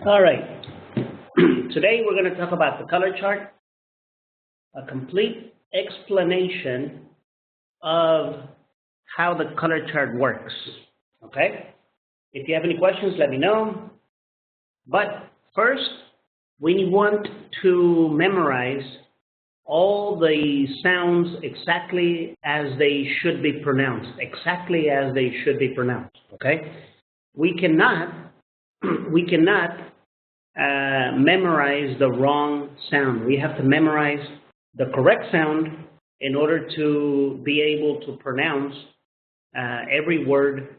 All right. Today we're going to talk about the color chart, a complete explanation of how the color chart works. Okay? If you have any questions, let me know. But first, we want to memorize all the sounds exactly as they should be pronounced. Exactly as they should be pronounced. Okay? We cannot memorize the wrong sound. We have to memorize the correct sound in order to be able to pronounce every word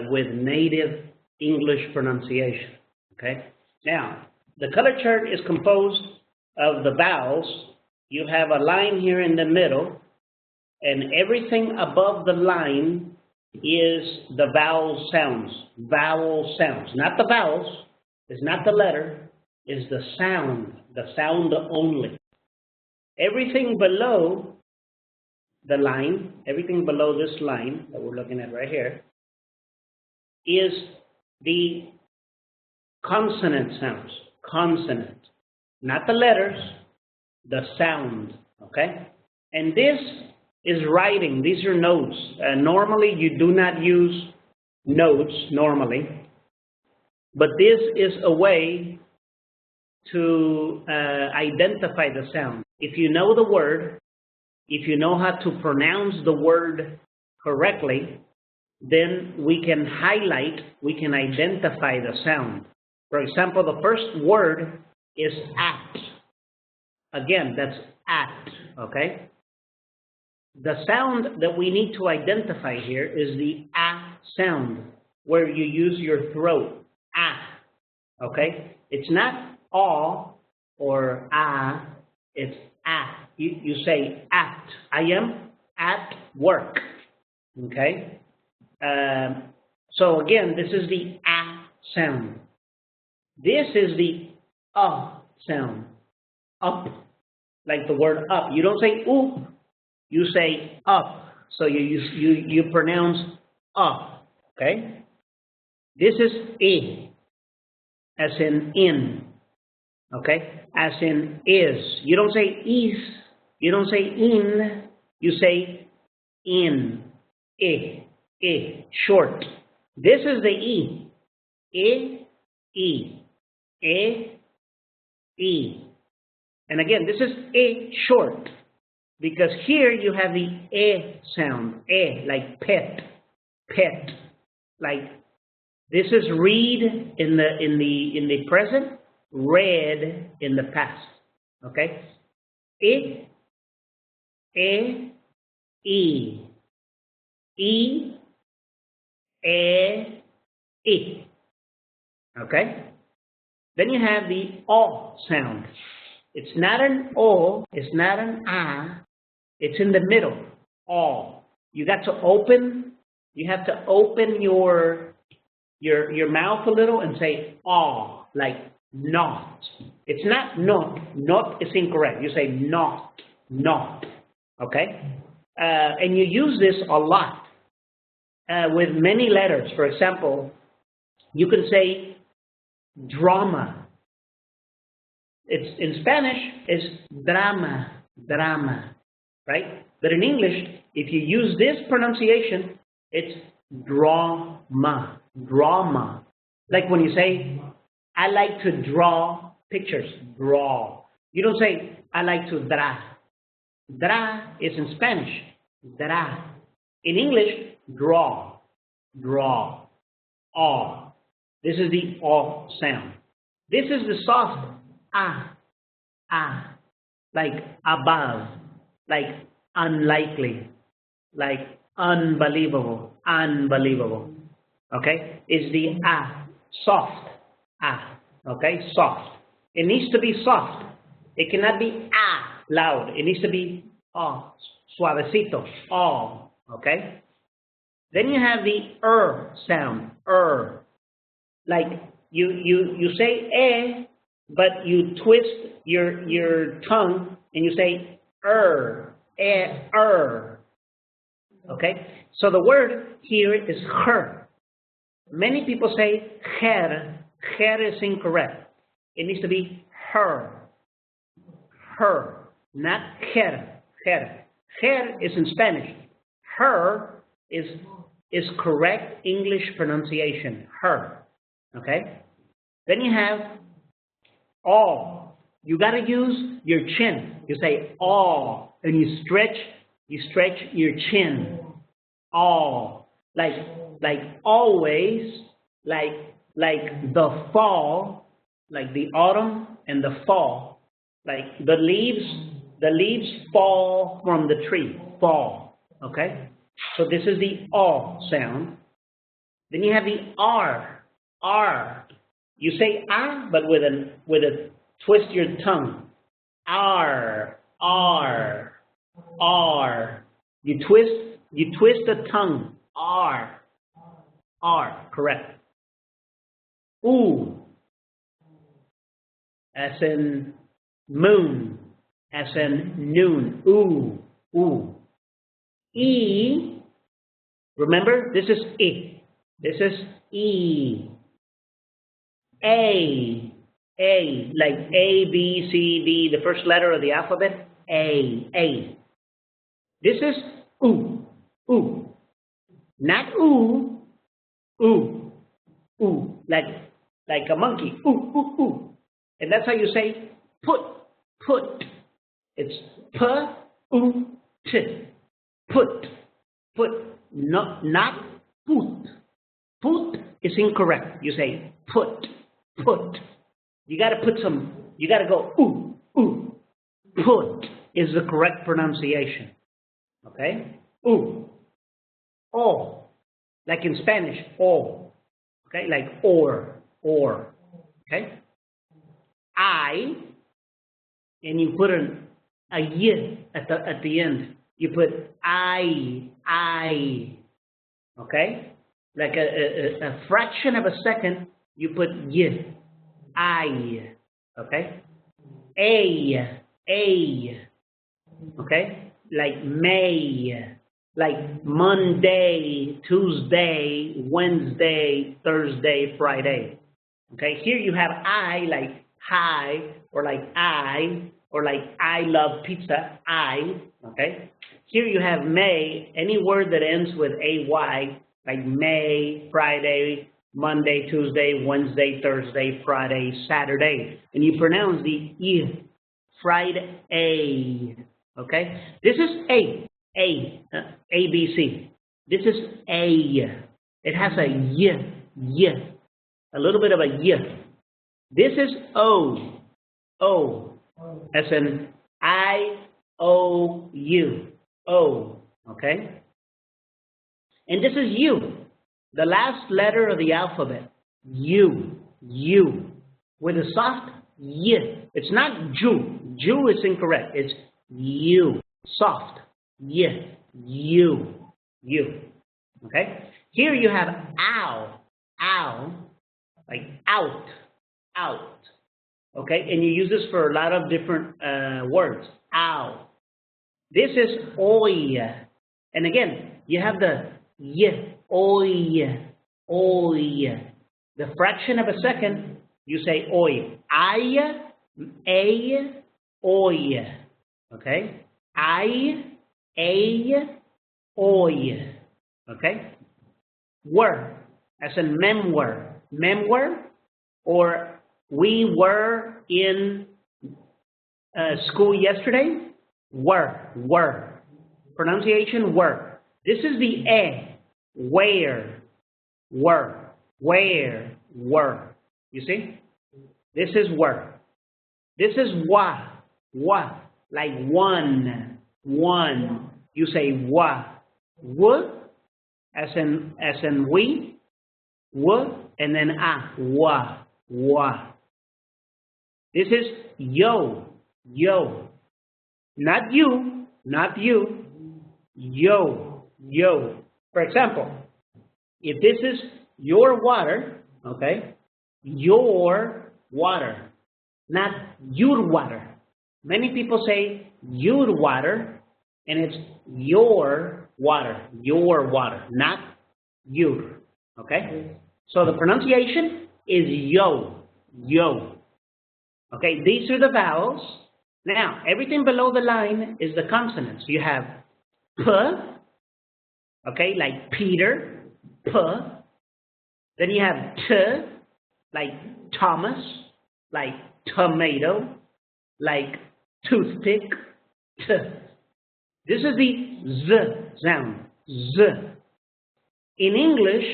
with native English pronunciation. Okay? Now, the color chart is composed of the vowels. You have a line here in the middle, and everything above the line is the vowel sounds. Vowel sounds, not the vowels. It's not the letter, it's the sound only. Everything below the line, everything below this line that we're looking at right here, is the consonant sounds. Consonant. Not the letters, the sound. Okay? And this is writing. These are notes. Normally, you do not use notes, normally. But this is a way to identify the sound. If you know the word, if you know how to pronounce the word correctly, then we can highlight, we can identify the sound. For example, the first word is at. Again, that's at, okay? The sound that we need to identify here is the ah sound, where you use your throat. Ah, okay? It's not aw or ah, it's ah. You say at. I am at work, okay? So again, this is the ah sound. This is the sound, up, like the word up. You don't say oop, you say up. So you pronounce up, okay? This is a, as in, okay? As in is. You don't say is, you don't say in, you say in, a, short. This is the e, e, e. And again, this is a short, because here you have the a sound, a, like pet, like this is read in the present, read in the past. Okay? E, e, e. Okay? Then you have the o sound. It's not an o, it's not an ah, it's in the middle. O. You got to open, you have to open your mouth a little and say aw, like not. It's not not. Not is incorrect. You say not. Okay? And you use this a lot with many letters. For example, you can say drama. It's in Spanish is drama, right? But in English, if you use this pronunciation, it's drama. Like when you say, I like to draw pictures, draw. You don't say, I like to draw. Draw is in Spanish, draw. In English, draw. Aw. This is the aw sound. This is the soft ah, like above, like unlikely, like unbelievable. Okay? Is the ah, soft ah, okay? Soft. It needs to be soft. It cannot be ah, loud. It needs to be suavecito, okay? Then you have the sound, like you say but you twist your tongue and you say okay? So the word here is her. Many people say her Her is incorrect. It needs to be her. Her, not her. Her. Her is in Spanish. Her is correct English pronunciation. Her. Okay? Then you have all. You got to use your chin. You say all, and you stretch your chin. All. Like always, like the fall, like the autumn and the fall. Like the leaves fall from the tree. Fall. Okay? So this is the all sound. Then you have the R. R. You say ah, but with a twist your tongue. R. R. R. You twist the tongue. R. R. Correct. Ooh. As in moon. As in noon. Ooh. Ooh. E. Remember, this is E. This is E. A. A. Like A, B, C, D, the first letter of the alphabet. A. A. This is ooh. Ooh. Not ooh. Ooh. Ooh. Like a monkey. Ooh, ooh, ooh. And that's how you say put. Put. It's p-u-t. Put. Put. Not put. Put is incorrect. You say put. Put. You got to put some, you got to go ooh, ooh. Put is the correct pronunciation. Okay? Ooh. Oh. Like in Spanish, oh. Okay? Like or. Okay? I, and you put a y at the end. You put I. Okay? Like a fraction of a second, you put y. I. Okay? A. Okay? Like May. Like Monday, Tuesday, Wednesday, Thursday, Friday. Okay? Here you have I, like hi, or like I love pizza, I. Okay? Here you have May, any word that ends with AY, like May, Friday, Monday, Tuesday, Wednesday, Thursday, Friday, Saturday. And you pronounce the E, Friday. Okay? This is A, B, C. This is A. It has a Y, a little bit of a Y. This is O, as in I-O-U, O, okay? And this is U, the last letter of the alphabet, U, with a soft Y. It's not Ju. Ju is incorrect. It's U, soft, Y, U. Okay? Here you have ow, like out. Okay? And you use this for a lot of different words. Ow. This is oi. And again, you have the y, oi. The fraction of a second, you say oi. I, a, oi. Okay? I, a, oi. Okay? Were, as in memoir, or we were in school yesterday. Were. Pronunciation were. This is the A. Where. Where. You see? This is were. This is wa. Like one. You say wa. W, as in we. W, and then a. Wa. This is yo. Not you. Yo. For example, if this is your water, okay, your water, not your water. Many people say your water, and it's your water, not your, okay? So the pronunciation is yo, yo. Okay, these are the vowels. Now, everything below the line is the consonants. You have p, okay, like Peter, p. Then you have t, like Thomas, like tomato, like toothpick, t. This is the z sound, z. In English,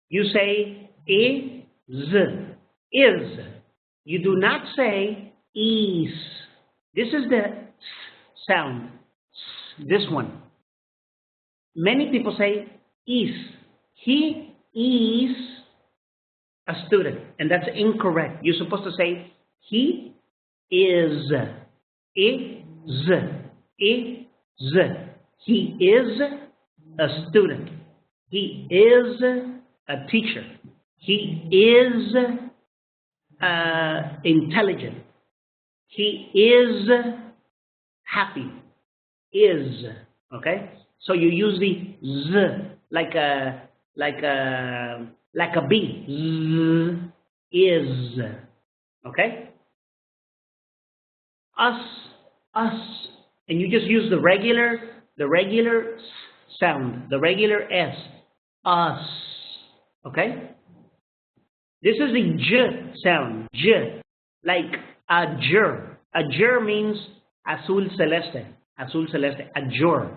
you say is. You do not say is. This is the s sound, this one. Many people say is. He is a student, and that's incorrect. You're supposed to say he is. Is. He is a student. He is a teacher. He is intelligent. He is happy. Is. Okay? So you use the z like a bee. Z is. Okay? Us. And you just use the regular s sound, the regular s. Us. Okay? This is the j sound, j, like ajur. Ajur means azul celeste, ajur.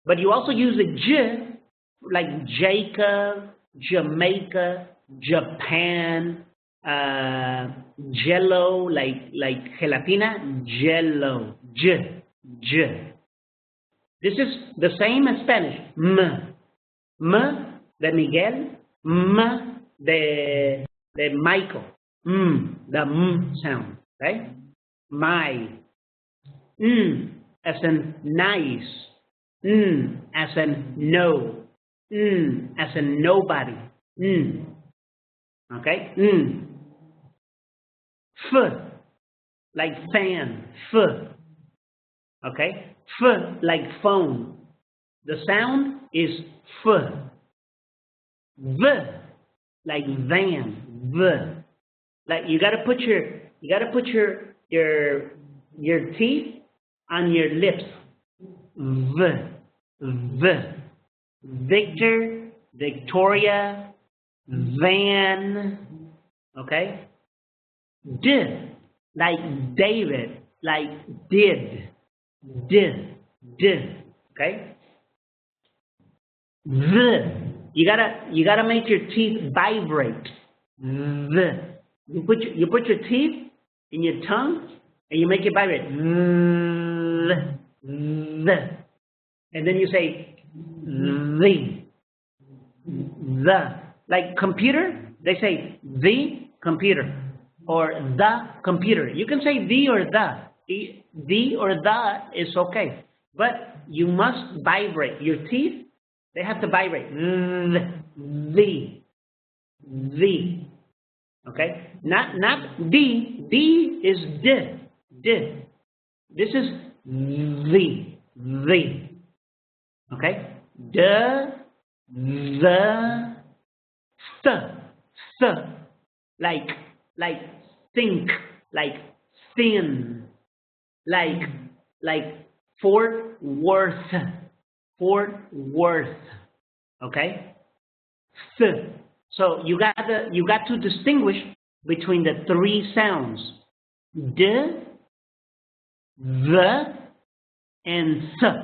But you also use the j, like Jacob, Jamaica, Japan, jello, like gelatina, jello, j. This is the same as Spanish, m de Miguel, m de Michael, the sound, right? My, as in nice, as in no, as in nobody, okay? F, like fan, f, okay? F, like phone. The sound is f. V, like van, v. Like you gotta put your teeth on your lips. V. Victor, Victoria, van. Okay? D, like David, like did. Okay? V. You gotta make your teeth vibrate. You put your teeth in your tongue and you make it vibrate. And then you say the. Like computer, they say the computer or the computer. You can say the or the. The or the is okay, but you must vibrate your teeth. They have to vibrate. The. Okay? Not the. The is d. This is the. Okay? The, like think, like thin, like Fort Worth. Okay? So you got to distinguish between the three sounds: d, the, and s.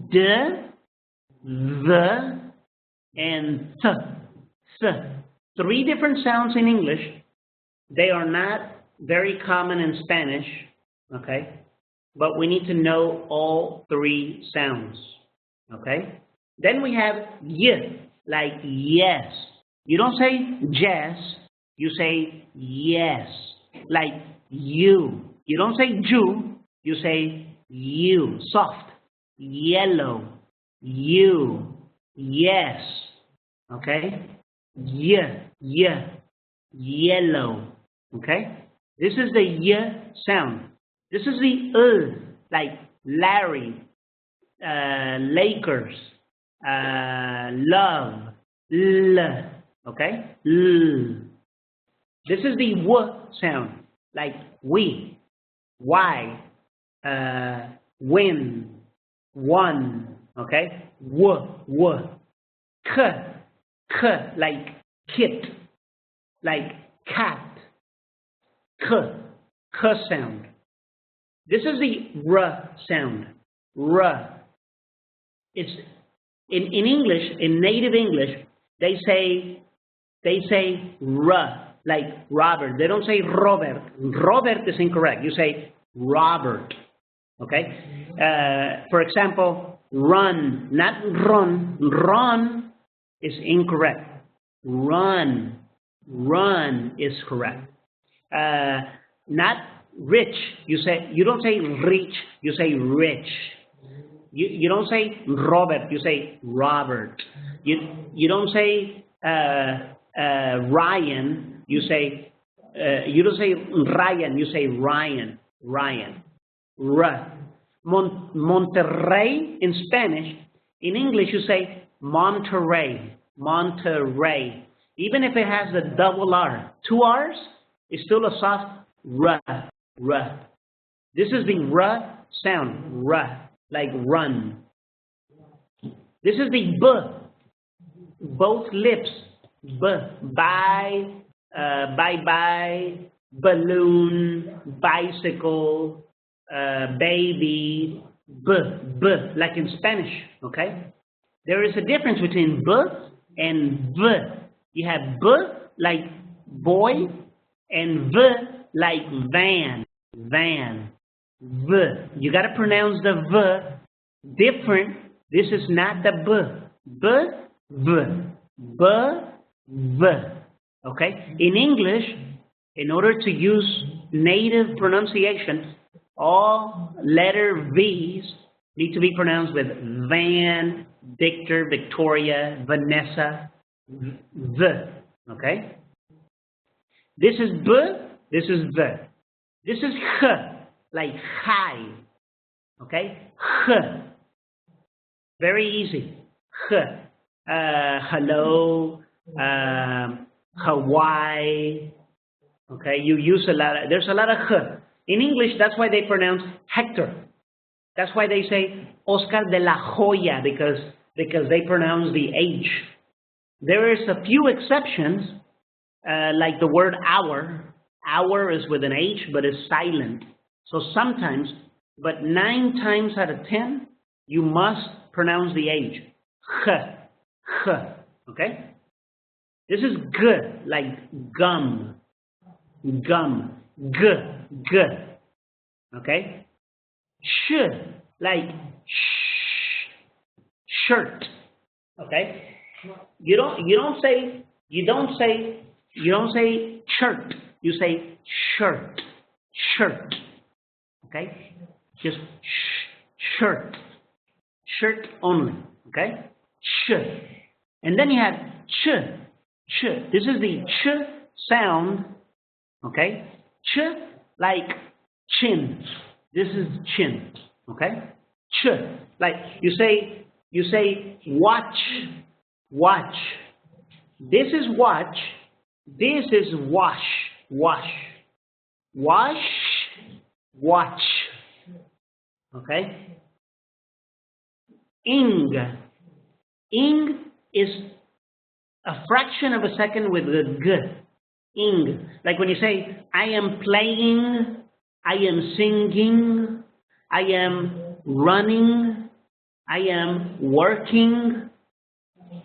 D, the, and s. Three different sounds in English. They are not very common in Spanish. Okay? But we need to know all three sounds, okay? Then we have y, like yes. You don't say yes, you say yes. Like you. You don't say you, you say you. Soft. Yellow. You. Yes. Okay? Yellow. Okay? This is the y sound. This is the like Larry, Lakers, love, L, okay? L. This is the W sound, like we, Y, win, one, okay? W. K, like kit, like cat. K sound. This is the R sound, R. It's in English, in native English, they say R, like Robert. They don't say Robert. Robert is incorrect. You say Robert. Okay? For example, run, not run. Run is incorrect. Run is correct. Not rich. You don't say rich. You say rich. You don't say Robert. You say Robert. You don't say Ryan. You don't say Ryan. You say Ryan. Monterrey in Spanish. In English, you say Monterrey. Even if it has the double R, 2 R's, it's still a soft R. This is the R sound, R, like run. This is the B, both lips, B, bye, bye-bye, balloon, bicycle, baby, B, like in Spanish, okay? There is a difference between B and V. You have B like boy and V like van. V. You got to pronounce the V different. This is not the B. V. Okay? In English, in order to use native pronunciation, all letter V's need to be pronounced with Van, Victor, Victoria, Vanessa, V. Okay? This is B, this is V. This is H, like high. Okay? H. Very easy. H. Hello, Hawaii. Okay? You use a lot of, there's a lot of H. In English, that's why they pronounce Hector. That's why they say Oscar de la Hoya, because they pronounce the H. There is a few exceptions, like the word hour. Hour is with an H, but is silent. So sometimes, but 9 times out of 10, you must pronounce the H. H. Okay? This is G, like gum. G. Okay? Sh, like shirt. Okay? You don't say shirt. You say shirt. Okay? Just shirt. Shirt only. Okay? Sh. And then you have ch. This is the ch sound. Okay? Ch, like chin. This is chin. Okay? Ch. Like you say watch. This is watch. This is wash. Watch. Okay? Ing is a fraction of a second with the g. Ing. Like when you say, I am playing, I am singing, I am running, I am working.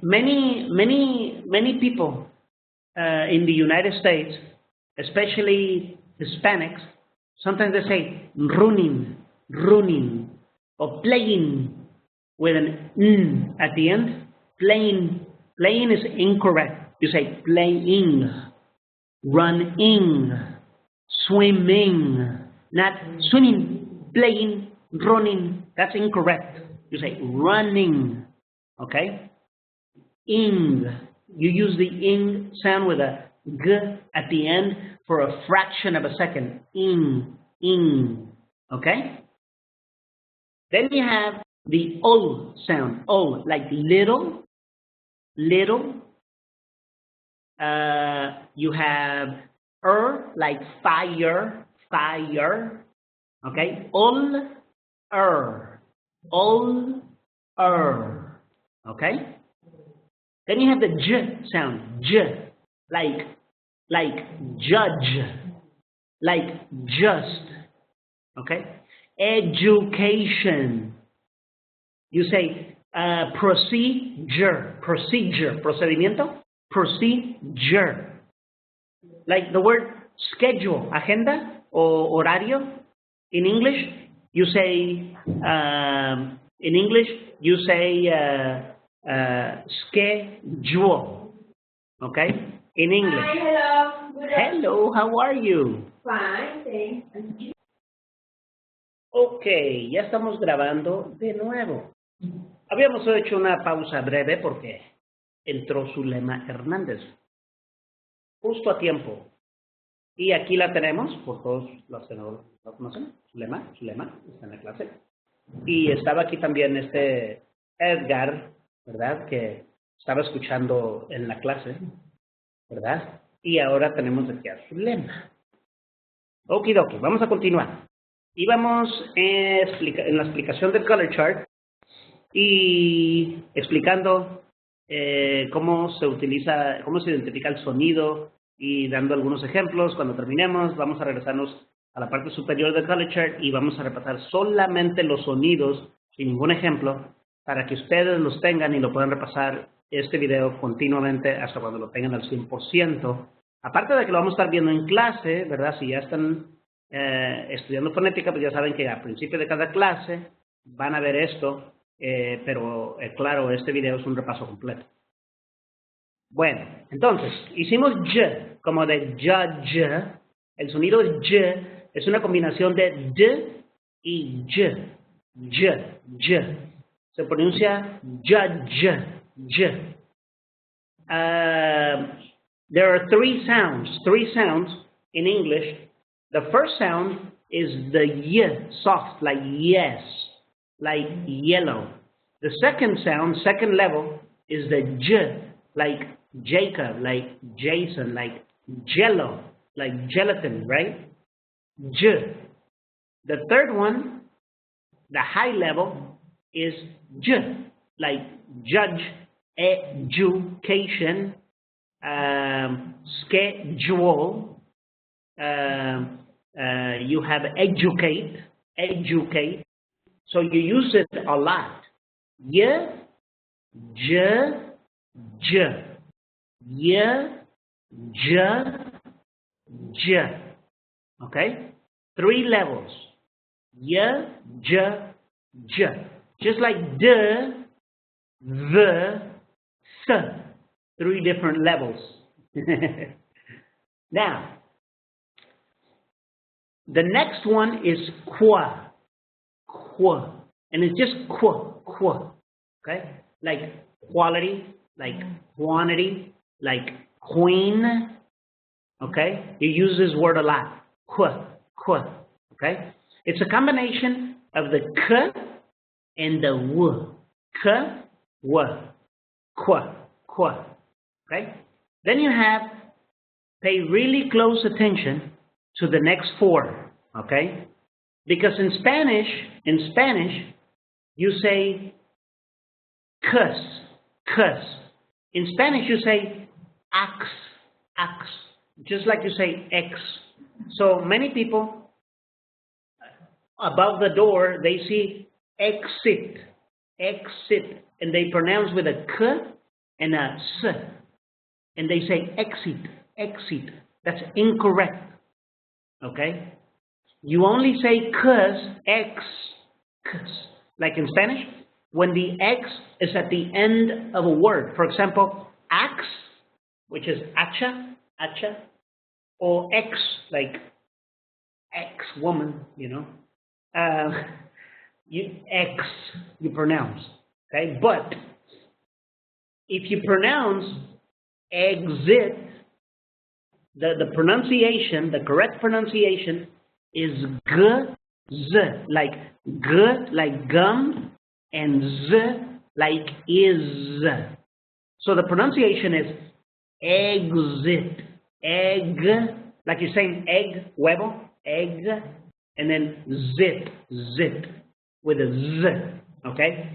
Many people in the United States, especially Hispanics, sometimes they say running, or playing with an n at the end. Playing is incorrect. You say playing, running, swimming, not swimming, playing, running. That's incorrect. You say running. Okay? Ing. You use the ing sound with a g at the end for a fraction of a second. Ing. Okay? Then you have the o sound. O, like little, You have like fire, okay? All, okay? Then you have the j sound, j, like judge, like just, okay? Education. You say procedure, procedimiento, procedure. Like the word schedule, agenda o horario. In English, you say schedule. Okay? In English. Hi, hello. Good Hello, how are you? Fine, thanks. Ok, ya estamos grabando de nuevo. Habíamos hecho una pausa breve porque entró Zulema Hernández. Justo a tiempo. Y aquí la tenemos, por todos los que no la conocen. Zulema, está en la clase. Y estaba aquí también Edgar, ¿verdad? Que estaba escuchando en la clase, ¿verdad? Y ahora tenemos aquí a Zulema. Okidoki, vamos a continuar. Y vamos en la explicación del color chart y explicando cómo se identifica el sonido y dando algunos ejemplos. Cuando terminemos, vamos a regresarnos a la parte superior del color chart y vamos a repasar solamente los sonidos sin ningún ejemplo para que ustedes los tengan y lo puedan repasar este video continuamente hasta cuando lo tengan al 100%. Aparte de que lo vamos a estar viendo en clase, ¿verdad? Si ya están estudiando fonética, pues ya saben que al principio de cada clase van a ver esto, pero claro, este video es un repaso completo. Bueno, entonces, hicimos j, como de judge. El sonido j es una combinación de d y j. Se pronuncia j. There are three sounds in English. The first sound is the y, soft, like yes, like yellow. The second sound, second level, is the j, like Jacob, like Jason, like jello, like gelatin, right? J. The third one, the high level, is j, like judge, education, schedule. You have educate. So you use it a lot. Y, j. Okay? Three levels. Y, j. Just like the, th. Three different levels. Now, the next one is qua, and it's just qua, okay? Like quality, like quantity, like queen, okay? You use this word a lot, qua, okay? It's a combination of the k and the w, k, w, qua, okay? Then you have, pay really close attention to the next four, okay? Because in Spanish, you say cuss. In Spanish, you say ax, just like you say X. So many people above the door, they see exit, and they pronounce with a k and a s, and they say exit. That's incorrect. Okay? You only say cuss, X, like in Spanish, when the X is at the end of a word. For example, ax, which is hacha, or X, like ex-woman, you know. You pronounce, okay? But if you pronounce exit, the pronunciation, the correct pronunciation is z, like gum, and z like is. So the pronunciation is exit, egg, like you're saying egg, huevo, egg, and then zit, with a z, okay?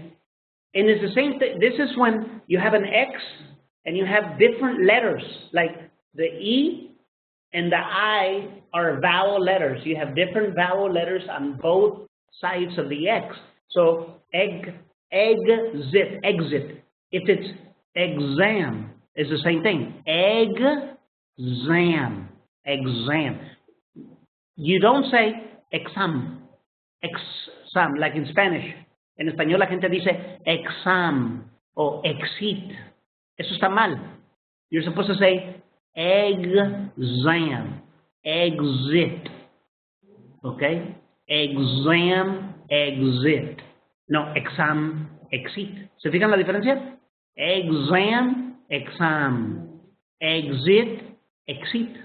And it's the same thing. This is when you have an X and you have different letters, like the E and the I are vowel letters. You have different vowel letters on both sides of the X. So egg, exit. If it's exam, it's the same thing. Exam. You don't say exam, like in Spanish. En español la gente dice exam o exit. Eso está mal. You're supposed to say exam, exit. Okay? Exam, exit. No, exam, exit. ¿Se fijan la diferencia? Exam, exam. Exit, exit.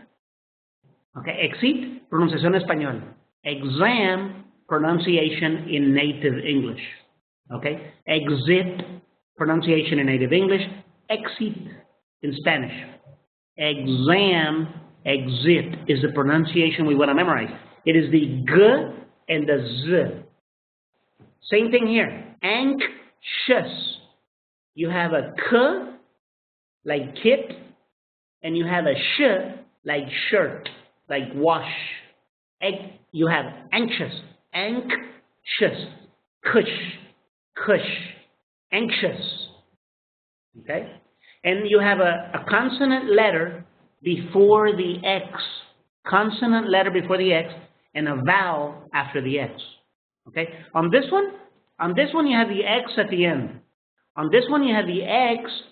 Okay, exit, pronunciación español. Exam, pronunciation in native English. Okay, exit, pronunciation in native English. Exit in Spanish. Exam, exit is the pronunciation we want to memorize. It is the G and the Z. Same thing here. Anxious. You have a K like kit, and you have a sh like shirt, like wash. You have anxious, cush, anxious. Okay? And you have a consonant letter before the X. Consonant letter before the X and a vowel after the X. Okay? On this one you have the X at the end. On this one you have the X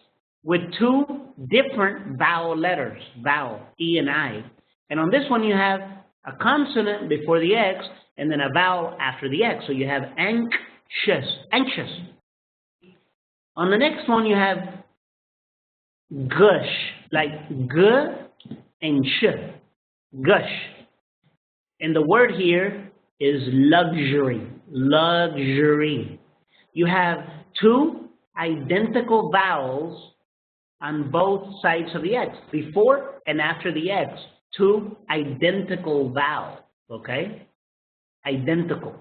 with two different vowel letters, vowel, E and I. And on this one you have a consonant before the X and then a vowel after the X. So you have anxious. On the next one you have gush, like G and sh, gush. And the word here is luxury. You have two identical vowels on both sides of the X, before and after the X. Two identical vowels, okay? Identical.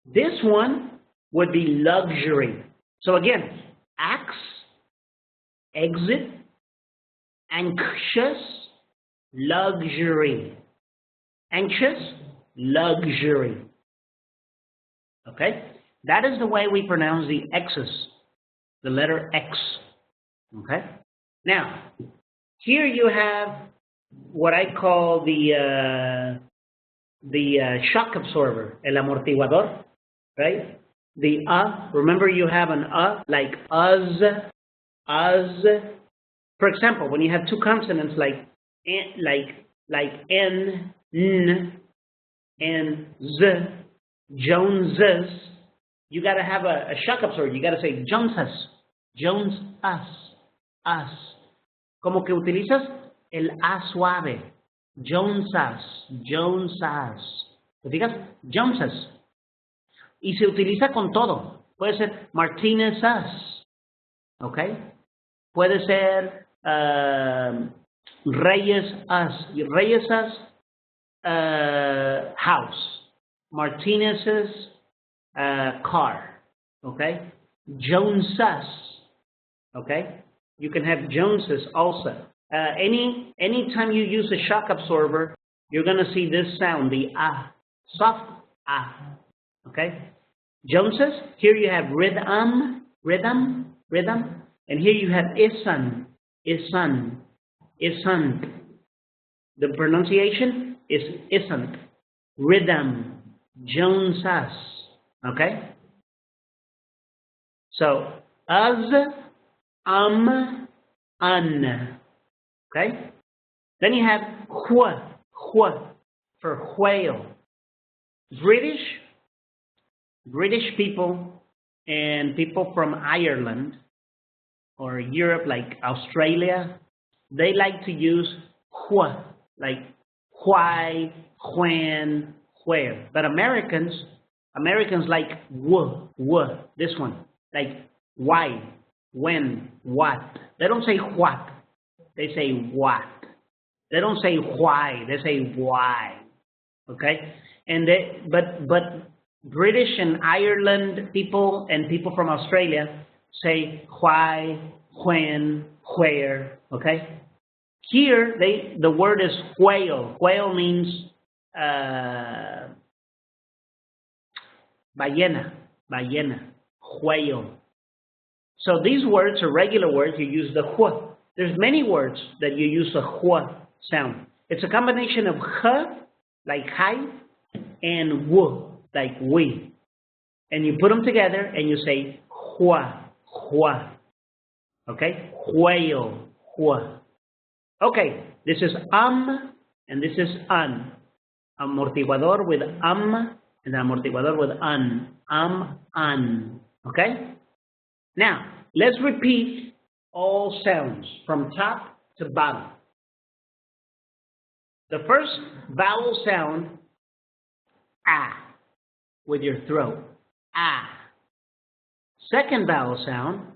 This one would be luxury. So again, axe, exit, anxious, luxury. Anxious, luxury. Okay? That is the way we pronounce the X's, the letter X. Okay? Now, here you have what I call the shock absorber, el amortiguador, right? The remember you have an like us. For example, when you have two consonants like N, N, and Z, Joneses, you got to have a shock absorber. You got to say Joneses, Jones, us. Como que utilizas el A suave. Jonesas. ¿Te fijas? Joneses. Y se utiliza con todo. Puede ser Martínez's. ¿Ok? Puede ser Reyes's house. Martínez's car. ¿Ok? Jones's. ¿Ok? You can have Joneses also. Anytime you use a shock absorber, you're going to see this sound, the soft okay? Joneses, here you have rhythm, and here you have isan. The pronunciation is isn't. Rhythm, Joneses, okay? So, un. Okay? Then you have wh for whale. British people and people from Ireland or Europe, like Australia, they like to use wh, like why, when, where. But Americans like w, this one, like why, when, what. They don't say what. they say what. They don't say why, they say why. Okay? And but British and Ireland people and people from Australia say why, when, where. Okay? Here, the word is whale. Whale means ballena, whale. So these words are regular words. You use the hua. There's many words that you use the hua sound. It's a combination of h, like hi, and w, like we. And you put them together and you say hua, hua. Okay? Whale, hua. Okay, this is and this is an. Amortiguador with and amortiguador with an. Okay? Now, let's repeat all sounds from top to bottom. The first vowel sound, ah, with your throat, ah. Second vowel sound,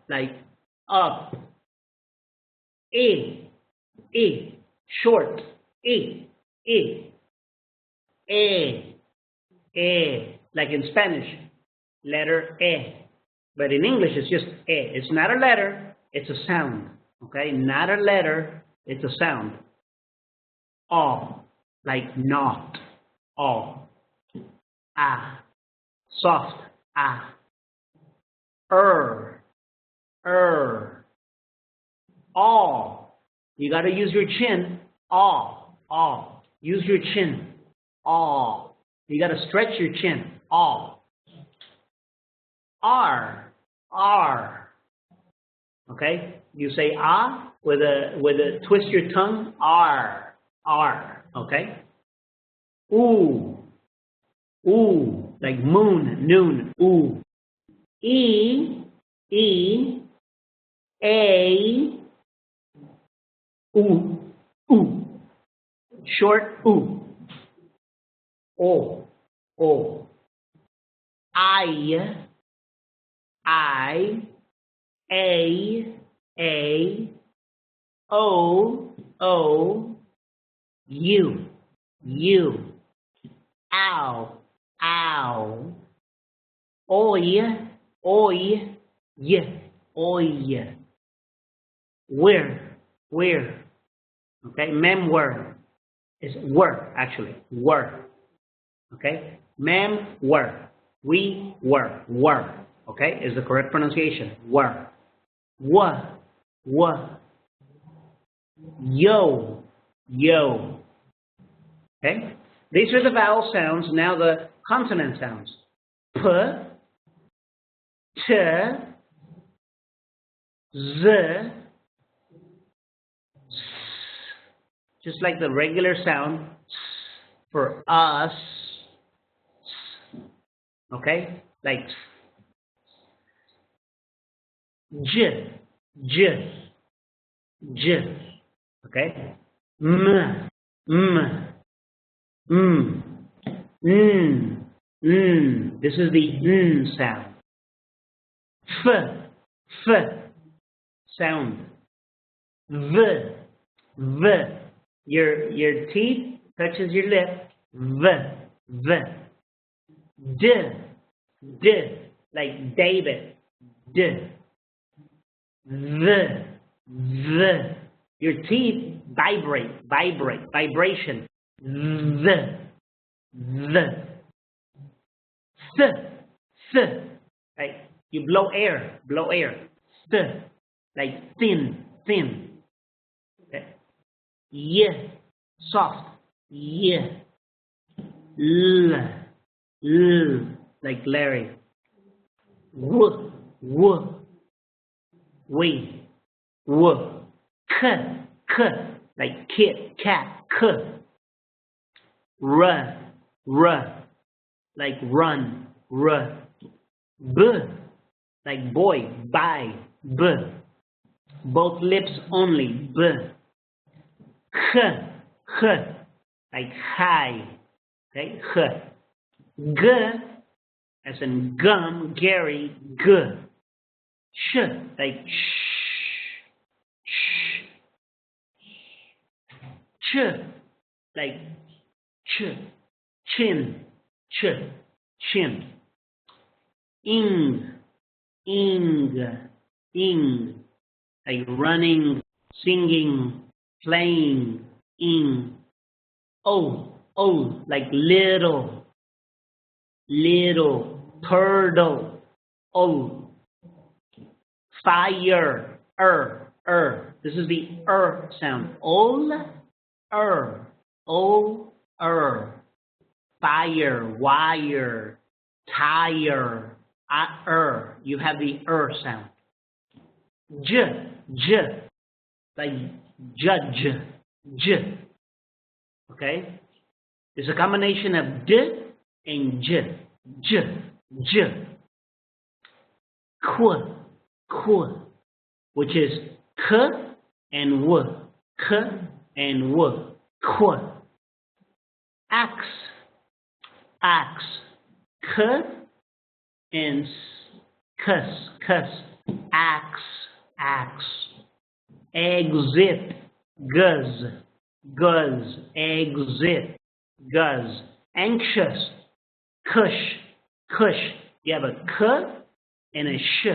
like up. E, short, e, like in Spanish, letter E. But in English, it's just E. It's not a letter, it's a sound. Okay, not a letter, it's a sound. O, like not, O. Ah, soft, ah. All. You got to use your chin. All. Use your chin. All. You got to stretch your chin. All. R. Okay? You say ah with a twist your tongue. R. Okay? Ooh. Like moon, noon. Ooh. E. A. Ooh. Short ooh. O. I. A. O. U. Ow. Oi. Where. Okay, mem were is were actually were. Okay, mem were, we were. Okay, is the correct pronunciation. Were. Yo. Okay, these are the vowel sounds. Now the consonant sounds. P, T, Z, S. Just like the regular sound for us. Okay, like J. Okay, M. This is the N sound. F sound. V. Your teeth touches your lip. V. D. Like David. D. V. Your teeth vibration. V. S. Like you blow air. S. Like thin. Okay. Y. Soft. Y. L. Like Larry. W. We. W. K. Like kid, cat. K. R. Like run. R. B. Like boy. Buy. B. Both lips only. B. H. Like high. Okay. H. G. As in gum. Gary. G. Sh. Like shh. like ch, chin, ch, chin. Ing, like running, singing, playing, ing. O, like little, turtle, o. Fire, This is the sound. Ol, o, Fire, wire, tire, You have the sound. J, like judge, j. Okay? It's a combination of d and j. Qu, which is k and w. Qu. Axe, k and cuss. Axe. Exit, guz. Exit, guz. Anxious, cush. You have a k and a sh.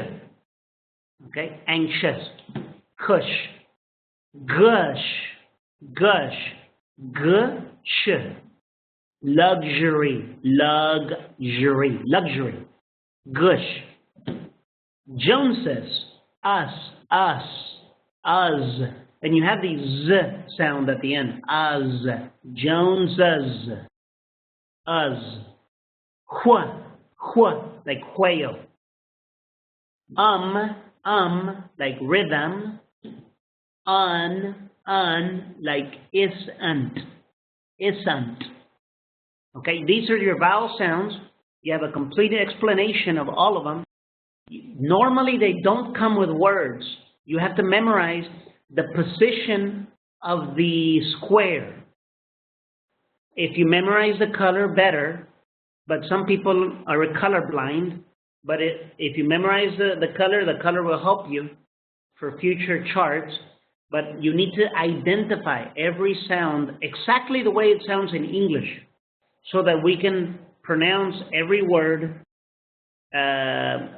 Okay, anxious, cush. Gush. Luxury. Gush. Joneses, us. And you have the z sound at the end. Us. Joneses. Us. Like whale. Like rhythm. Like isn't. Okay, these are your vowel sounds. You have a complete explanation of all of them. Normally, they don't come with words. You have to memorize the position of the square. If you memorize the color, better. But some people are colorblind. But if you memorize the color will help you for future charts. But you need to identify every sound exactly the way it sounds in English, so that we can pronounce every word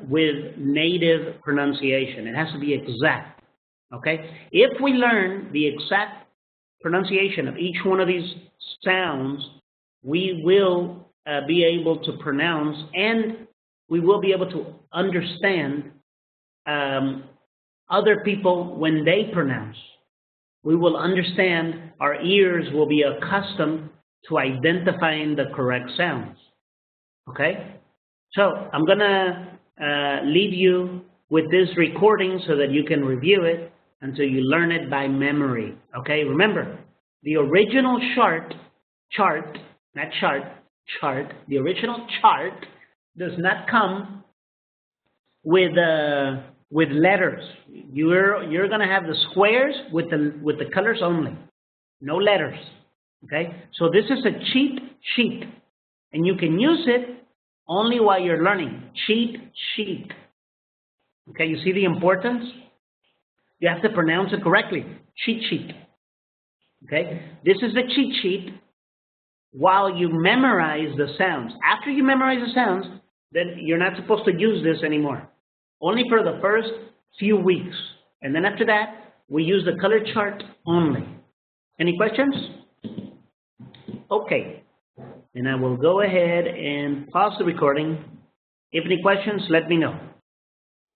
with native pronunciation. It has to be exact, okay? If we learn the exact pronunciation of each one of these sounds, we will be able to pronounce, and we will be able to understand other people when they pronounce. We will understand, our ears will be accustomed to identifying the correct sounds. Okay? So I'm going to leave you with this recording so that you can review it until you learn it by memory. Okay? Remember, the original chart, the original chart does not come with letters. You're going to have the squares with the colors only, no letters. Okay, so this is a cheat sheet, and you can use it only while you're learning. Cheat sheet. Okay, you see the importance? You have to pronounce it correctly. Cheat sheet. Okay, this is a cheat sheet while you memorize the sounds. After you memorize the sounds, then you're not supposed to use this anymore. Only for the first few weeks. And then after that, we use the color chart only. Any questions? Okay. And I will go ahead and pause the recording. If any questions, let me know.